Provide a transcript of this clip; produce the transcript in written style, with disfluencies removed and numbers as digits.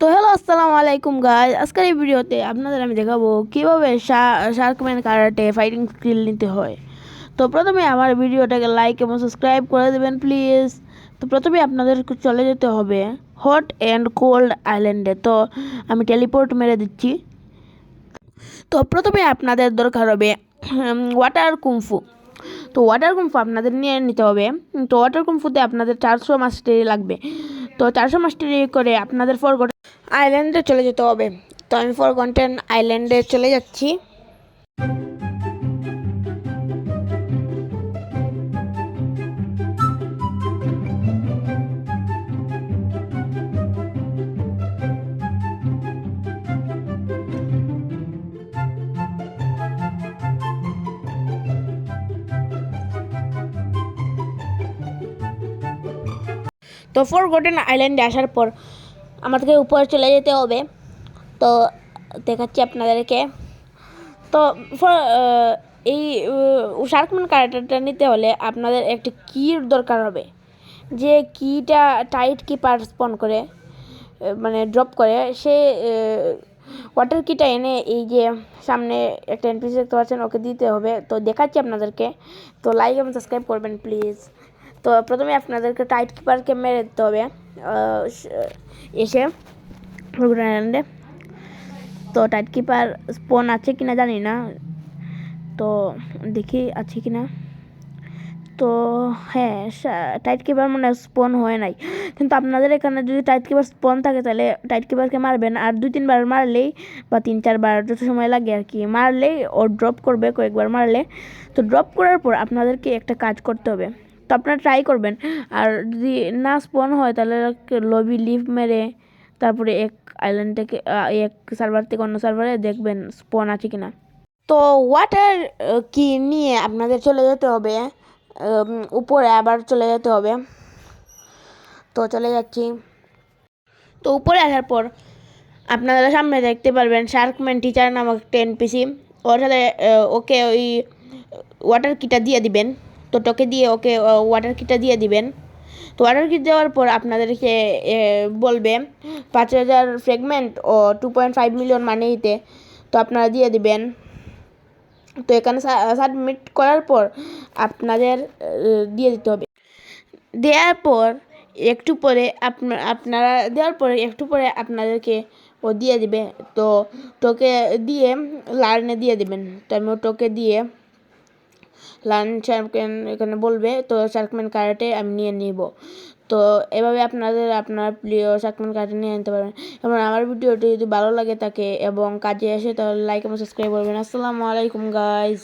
তো হ্যালো, আসসালামু আলাইকুম গাইস। আজকের এই ভিডিওতে আপনাদের আমি দেখাবো কীভাবে শার্কম্যান কারাটে ফাইটিং স্কিল নিতে হয়। তো প্রথমে আমার ভিডিওটাকে লাইক এবং সাবস্ক্রাইব করে দেবেন প্লিজ। তো প্রথমে আপনাদের চলে যেতে হবে হট অ্যান্ড কোল্ড আইল্যান্ডে। তো আমি টেলিপোর্ট মেরে দিচ্ছি। তো প্রথমে আপনাদের দরকার হবে ওয়াটার কুমফু। তো ওয়াটার কুমফু আপনাদের নিয়ে নিতে হবে। তো ওয়াটার কুমফুতে আপনাদের 400 মাস্টারি লাগবে। তো 400 মাস্টারি করে আপনাদের ফরগটেন আইল্যান্ডে চলে যেতে হবে। তো আমি ফরগটেন আইল্যান্ডে চলে যাচ্ছি। তো ফরগটেন আইল্যান্ডে আসার পর আমাদেরকে উপরে চলে যেতে হবে। তো দেখাচ্ছি আপনাদেরকে। তো এই শার্কম্যান কারাটেটা নিতে হলে আপনাদের একটি কির দরকার হবে, যে কিটা টাইট কিপার স্পন করে মানে ড্রপ করে সে ওয়াটার কিটা এনে এই যে সামনে একটা এনপিসি দেখতে পাচ্ছেন ওকে দিতে হবে। তো দেখাচ্ছি আপনাদেরকে। তো লাইক এবং সাবস্ক্রাইব করবেন প্লিজ। তো প্রথমে আপনাদেরকে টাইট কিপারকে মেরে দিতে হবে এসে আইল্যান্ডে। তো টাইট কিপার স্পন আছে কিনা জানি না, তো দেখি আছে কিনা। তো হ্যাঁ, টাইট কিপার মনে হয় স্পন হয় নাই, কিন্তু আপনাদের এখানে যদি টাইট কিপার স্পন থাকে তাহলে টাইট কিপারকে মারবেন। আর 2-3 বার মারলেই বা 3-4 বার যত সময় লাগে আর কি মারলেই ও ড্রপ করবে কয়েকবার মারলে। তো ড্রপ করার পর আপনাদেরকে একটা কাজ করতে হবে। তো আপনারা ট্রাই করবেন। আর যদি না স্পন হয় তাহলে লবি লিভ মেরে তারপরে এক আইল্যান্ড থেকে এক সার্ভার থেকে অন্য সার্ভারে দেখবেন স্পন আছে কিনা। তো ওয়াটার কি নিয়ে আপনাদের চলে যেতে হবে উপরে, আবার চলে যেতে হবে। তো চলে যাচ্ছি। তো উপরে আসার পর আপনারা সামনে দেখতে পারবেন শার্কম্যান টিচার নামক একটা এনপিসি। ওর সাথে ওকে ওই ওয়াটার কিটা দিয়ে দিবেন। তো টোকে দিয়ে ওকে ওয়াটার কিটা দিয়ে দিবেন। তো ওয়াটার কিট দেওয়ার পর আপনাদেরকে বলবে 5000 ফ্র্যাগমেন্ট ও 2.5 মিলিয়ন মানি দিতে। তো আপনারা দিয়ে দিবেন। তো এখানে সাবমিট করার পর আপনাদের দিয়ে দিতে হবে। দেওয়ার পর একটু পরে আপনারা দেওয়ার পরে একটু পরে আপনাদেরকে ও দিয়ে দিবে। তো টোকে দিয়ে লার্নে দিয়ে দিবেন। তো আমি ও টোকে দিয়ে লার্ন শার্কম্যান এখানে বলবে, তো শার্কম্যান কারাটে আমি নিয়ে নিব। তো এভাবে আপনার প্রিয় শার্কম্যান কারাটে নিয়ে নিতে পারবেন। এবং আমার ভিডিওটি যদি ভালো লাগে থাকে এবং কাজে আসে তাহলে লাইক এবং সাবস্ক্রাইব করবেন। আসসালামু আলাইকুম গাইস।